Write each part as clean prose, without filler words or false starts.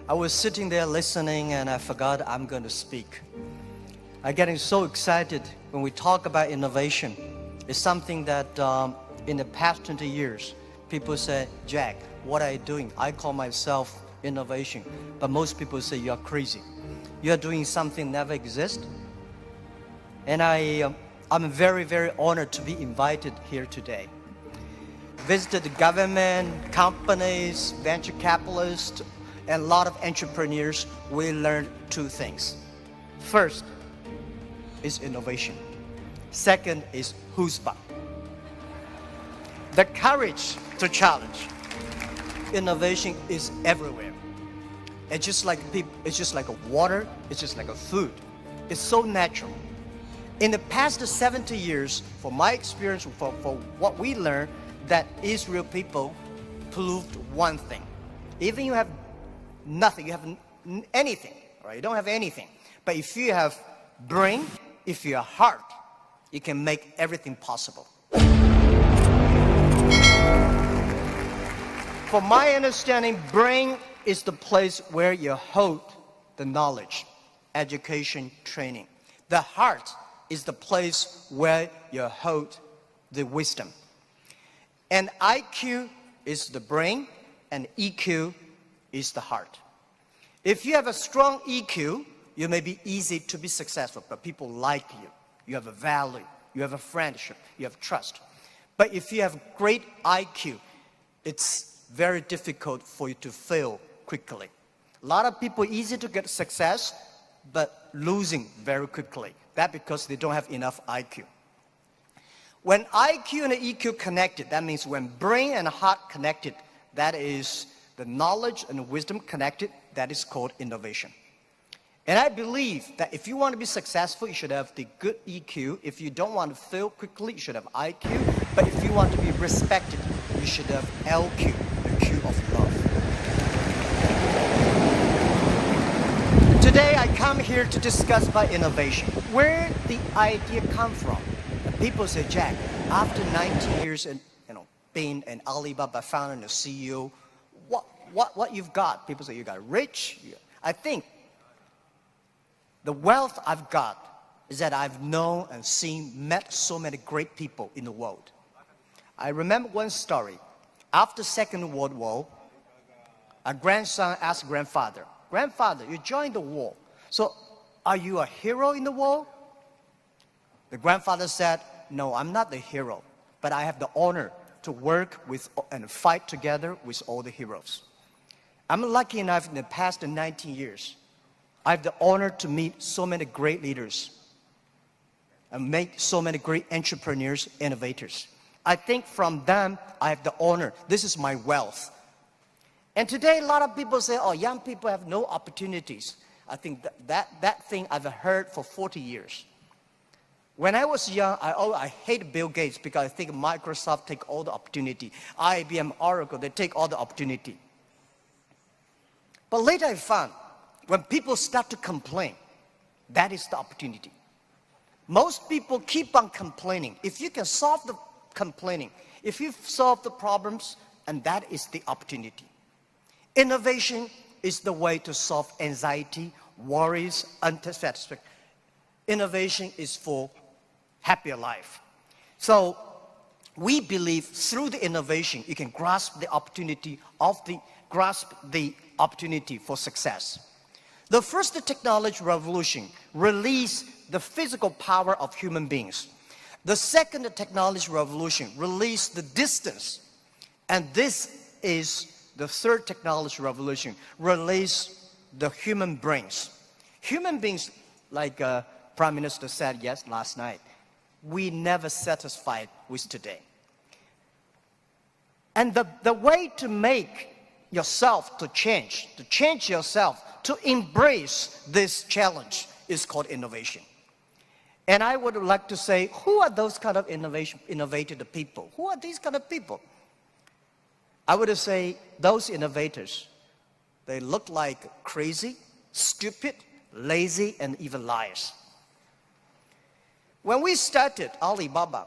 I was sitting there listening and I forgot I'm going to speak. I'm getting so excited when we talk about innovation. It's something that in the past 20 years, people say, Jack, what are you doing? I call myself innovation. But most people say you're crazy. You're doing something never exists. And I'm very, very honored to be invited here today. Visited the government, companies, venture capitalists, and a lot of entrepreneurs. We learned two things. First is innovation. Second is chutzpah. The courage to challenge. Innovation is everywhere. It's just like a water, it's just like a food. It's so natural. In the past 70 years, from my experience, for what we learned, that Israel people proved one thing. Even you have nothing, you have anything, right? You don't have anything. But if you have brain, if you have heart, you can make everything possible. From my understanding, brain is the place where you hold the knowledge, education, training. The heart is the place where you hold the wisdom. And IQ is the brain, and EQ is the heart. If you have a strong EQ, you may be easy to be successful, but people like you. You have a value, you have a friendship, you have trust. But if you have great IQ, it's very difficult for you to fail quickly. A lot of people easy to get success, but losing very quickly. That's because they don't have enough IQ. When IQ and EQ connected, that means when brain and heart connected, that is the knowledge and wisdom connected, that is called innovation. And I believe that if you want to be successful, you should have the good EQ. If you don't want to fail quickly, you should have IQ. But if you want to be respected, you should have LQ, the Q of love. Today I come here to discuss about innovation. Where the idea come from? And people say, Jack, after 19 years in, being an Alibaba founder and a CEO, what you've got? People say you got rich. I think the wealth I've got is that I've known and seen, met so many great people in the world. I remember one story. After Second World War, a grandson asked grandfather, Grandfather, you joined the war. So are you a hero in the war? The grandfather said, no, I'm not the hero, but I have the honor to work with and fight together with all the heroes. I'm lucky enough in the past 19 years, I have the honor to meet so many great leaders and make so many great entrepreneurs, innovators. I think from them, I have the honor. This is my wealth. And today, a lot of people say, oh, young people have no opportunities. I think that thing I've heard for 40 years. When I was young, I hate Bill Gates because I think Microsoft take all the opportunity. IBM, Oracle, they take all the opportunity. But later I found, when people start to complain, that is the opportunity. Most people keep on complaining. If you can solve the complaining, if you solve the problems, and that is the opportunity. Innovation is the way to solve anxiety, worries, unsatisfaction. Innovation is for happier life. So we believe through the innovation, you can grasp the opportunity for success. The first technology revolution released the physical power of human beings. The second technology revolution released the distance. And this is the third technology revolution, released the human brains. Human beings, like Prime Minister said last night, we never satisfied with today. And the way to make yourself to change yourself, to embrace this challenge is called innovation. And I would like to say, who are those kind of innovative people? Who are these kind of people? I would say those innovators, they look like crazy, stupid, lazy, and even liars. When we started Alibaba,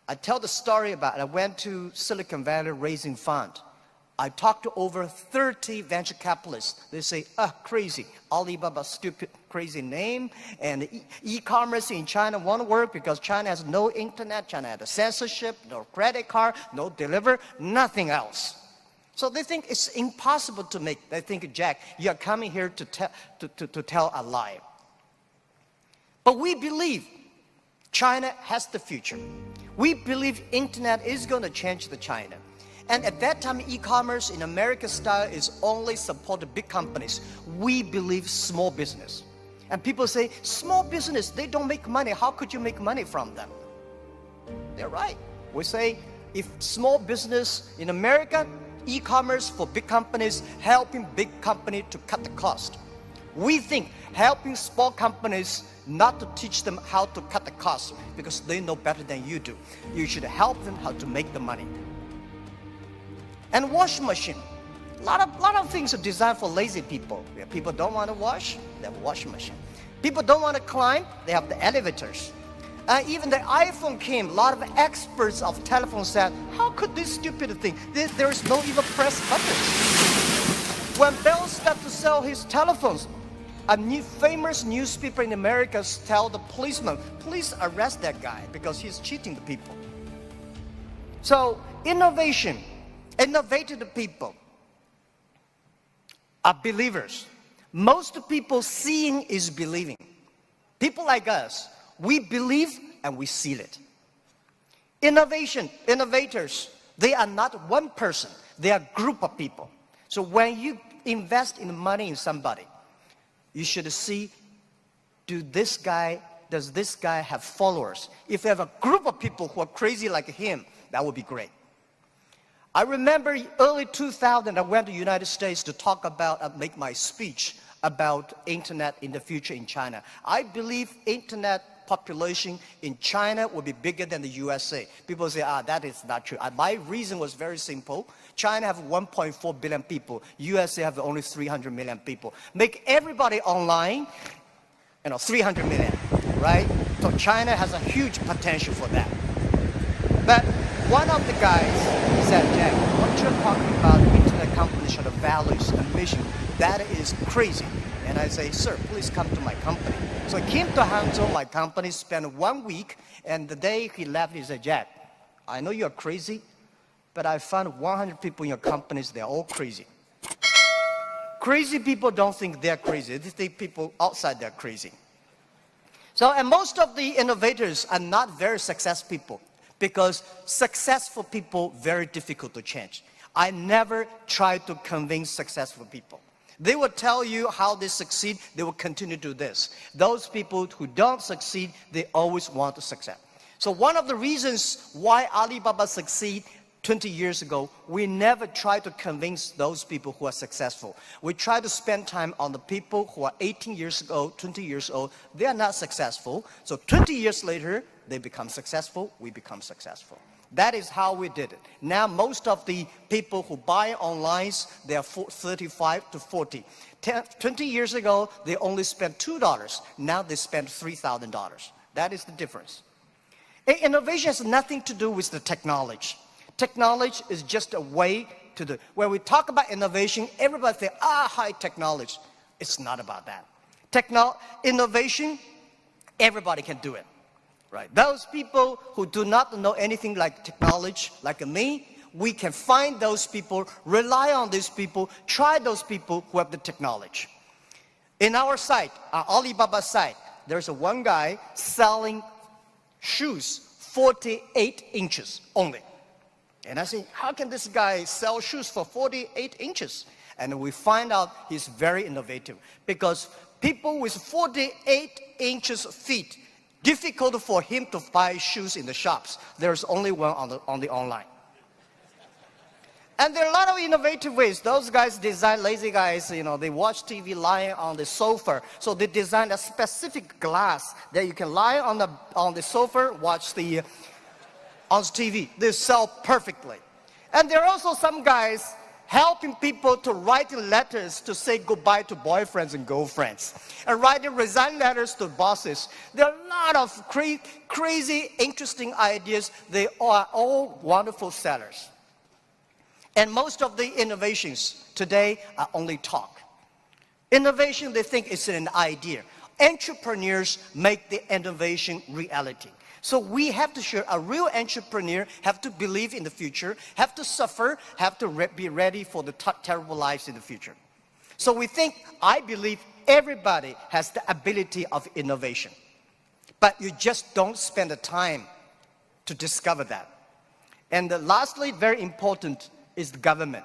I tell the story about I went to Silicon Valley raising fund. I talked to over 30 venture capitalists. They say, crazy. Alibaba, stupid, crazy name. And e-commerce in China won't work because China has no internet, China has censorship, no credit card, no deliver, nothing else. So they think it's impossible to make. They think, Jack, you're coming here to tell a lie. But we believe China has the future. We believe internet is going to change the China. And at that time, e-commerce in American style is only supported big companies. We believe small business. And people say, small business, they don't make money. How could you make money from them? They're right. We say, if small business in America, e-commerce for big companies, helping big company to cut the cost. We think helping small companies not to teach them how to cut the cost because they know better than you do. You should help them how to make the money. And washing machine. A lot of things are designed for lazy people. If people don't want to wash, they have a washing machine. People don't want to climb, they have the elevators. Even the iPhone came, a lot of experts of telephone said, how could this stupid thing, there is no even press buttons. When Bell started to sell his telephones, a famous newspaper in America tell the policeman, please arrest that guy because he's cheating the people. So innovation, innovative people are believers. Most people seeing is believing. People like us, we believe and we seal it. Innovators, they are not one person, they are a group of people. So when you invest in money in somebody, you should see, does this guy have followers? If you have a group of people who are crazy like him, that would be great. I remember early 2000, I went to the United States to talk about, make my speech about internet in the future in China. I believe internet population in China will be bigger than the USA. People say, that is not true. My reason was very simple. China have 1.4 billion people. USA have only 300 million people. Make everybody online, 300 million, right? So China has a huge potential for that. But one of the guys said, Jack, what you're talking about, internet companies should have values and mission, that is crazy. And I say, sir, please come to my company. So I came to Hangzhou, my company, spent 1 week, and the day he left, he said, Jack, I know you're crazy, but I found 100 people in your companies, they're all crazy. Crazy people don't think they're crazy, they think people outside they're crazy. So, and most of the innovators are not very successful people, because successful people, very difficult to change. I never try to convince successful people. They will tell you how they succeed, they will continue to do this. Those people who don't succeed, they always want to succeed. So one of the reasons why Alibaba succeed 20 years ago, we never try to convince those people who are successful. We try to spend time on the people who are 18 years old, 20 years old, they are not successful. So 20 years later, they become successful, we become successful. That is how we did it. Now most of the people who buy online, they are 35 to 40. 20 years ago, they only spent $2. Now they spend $3,000. That is the difference. Innovation has nothing to do with the technology. Technology is just a way to do. When we talk about innovation, everybody thinks, high technology. It's not about that. Innovation, everybody can do it. Right. Those people who do not know anything like technology, like me, we can find those people, rely on these people, try those people who have the technology. In our site, our Alibaba site, there's one guy selling shoes 48 inches only. And I say, how can this guy sell shoes for 48 inches? And we find out he's very innovative, because people with 48 inches feet, difficult for him to buy shoes in the shops. There's only one on the online. And there are a lot of innovative ways. Those guys design, lazy guys, they watch TV lying on the sofa. So they designed a specific glass that you can lie on the sofa, watch on TV. They sell perfectly. And there are also some guys helping people to write letters to say goodbye to boyfriends and girlfriends, and writing resign letters to bosses. There are a lot of crazy, interesting ideas. They are all wonderful sellers. And most of the innovations today are only talk. Innovation, they think it's an idea. Entrepreneurs make the innovation reality. So we have to show a real entrepreneur have to believe in the future, have to suffer, have to be ready for the terrible lives in the future. So I believe everybody has the ability of innovation. But you just don't spend the time to discover that. And lastly, very important, is the government.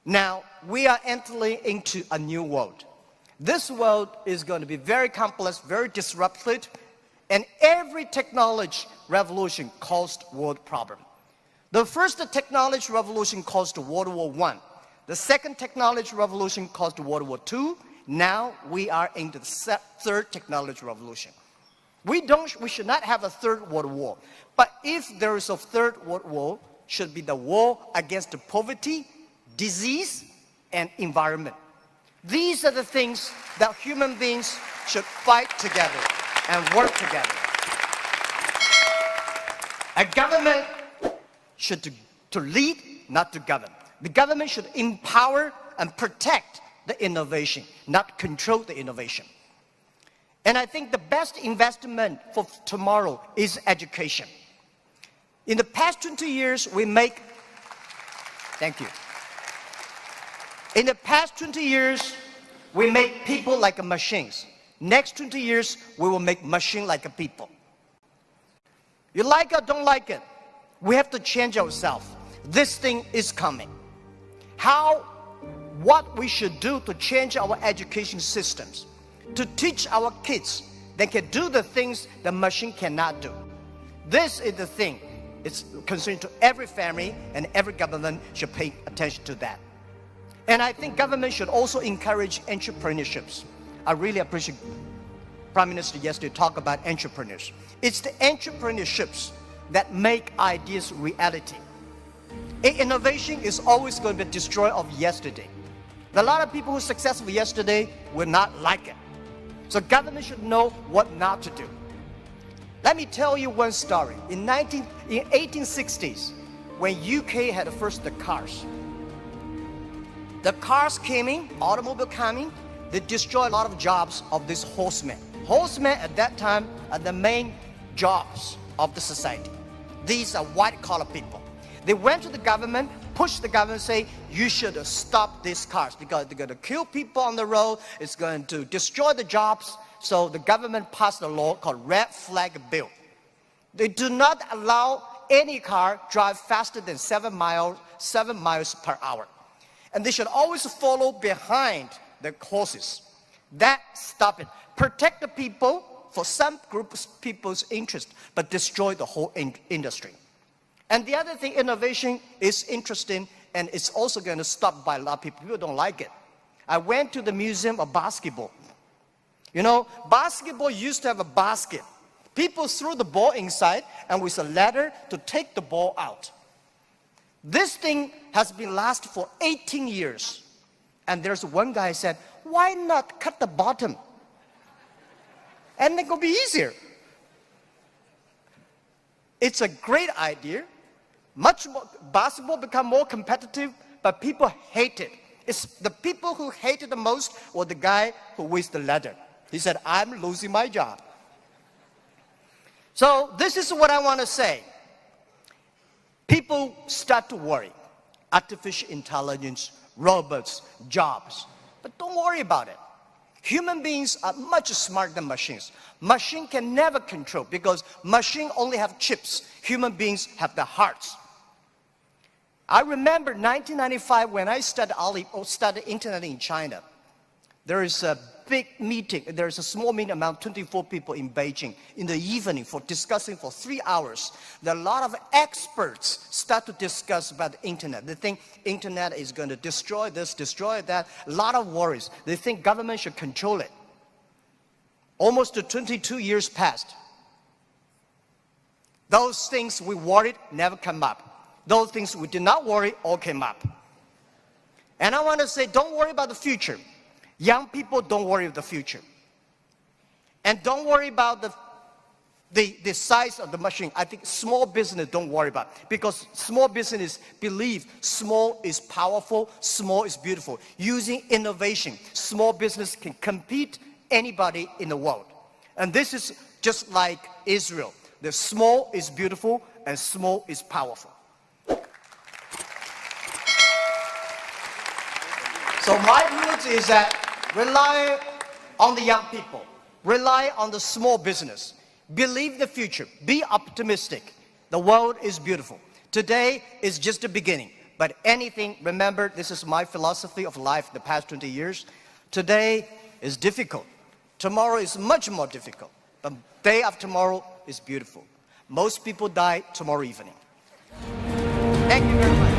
Now, we are entering into a new world. This world is going to be very complex, very disrupted, and every technology revolution caused world problem. The first technology revolution caused World War I. The second technology revolution caused World War II. Now we are in the third technology revolution. We should not have a third world war. But if there is a third world war, should be the war against poverty, disease, and environment. These are the things that human beings should fight together and work together. A government should to lead, not to govern. The government should empower and protect the innovation, not control the innovation. And I think the best investment for tomorrow is education. In the past 20 years, thank you. In the past 20 years, we make people like machines. Next 20 years, we will make machines like people. You like it or don't like it, we have to change ourselves. This thing is coming. What we should do to change our education systems, to teach our kids they can do the things the machine cannot do. This is the thing. It's concerned to every family, and every government should pay attention to that. And I think government should also encourage entrepreneurships. I really appreciate Prime Minister yesterday talk about entrepreneurs. It's the entrepreneurships that make ideas reality. Innovation is always going to be destroyed of yesterday. A lot of people who are successful yesterday will not like it. So government should know what not to do. Let me tell you one story. In 1860s, when UK had first the cars came in, automobile coming, they destroyed a lot of jobs of these horsemen. Horsemen at that time are the main jobs of the society. These are white-collar people. They went to the government, pushed the government, say, you should stop these cars because they're going to kill people on the road, it's going to destroy the jobs. So the government passed a law called Red Flag Bill. They do not allow any car drive faster than 7 miles per hour. And they should always follow behind the horses. That stop it. Protect the people for some groups of people's interest, but destroy the whole industry. And the other thing, innovation is interesting, and it's also going to stop by a lot of people. People don't like it. I went to the Museum of Basketball. You know, basketball used to have a basket. People threw the ball inside, and with a ladder to take the ball out. This thing has been lasting for 18 years. And there's one guy said, why not cut the bottom? And it will be easier. It's a great idea. Much more, basketball become more competitive, but people hate it. It's the people who hate it the most were the guy who with the ladder. He said, I'm losing my job. So this is what I want to say. People start to worry. Artificial intelligence, robots, jobs. But don't worry about it. Human beings are much smarter than machines. Machine can never control because machine only have chips. Human beings have the hearts. I remember 1995 when I started internet in China. There is a big meeting. There is a small meeting among 24 people in Beijing in the evening for discussing for 3 hours. There are a lot of experts start to discuss about the internet. They think internet is going to destroy this, destroy that. A lot of worries. They think government should control it. Almost 22 years passed. Those things we worried never come up. Those things we did not worry all came up. And I want to say, don't worry about the future. Young people, don't worry about the future. And don't worry about the size of the machine, I think small business don't worry about, because small business believe small is powerful, small is beautiful. Using innovation, small business can compete anybody in the world. And this is just like Israel. The small is beautiful and small is powerful. So my rules is that rely on the young people, rely on the small business. Believe the future. Be optimistic. The world is beautiful. Today is just the beginning. But anything, remember, this is my philosophy of life the past 20 years. Today is difficult. Tomorrow is much more difficult. The day after tomorrow is beautiful. Most people die tomorrow evening. Thank you very much.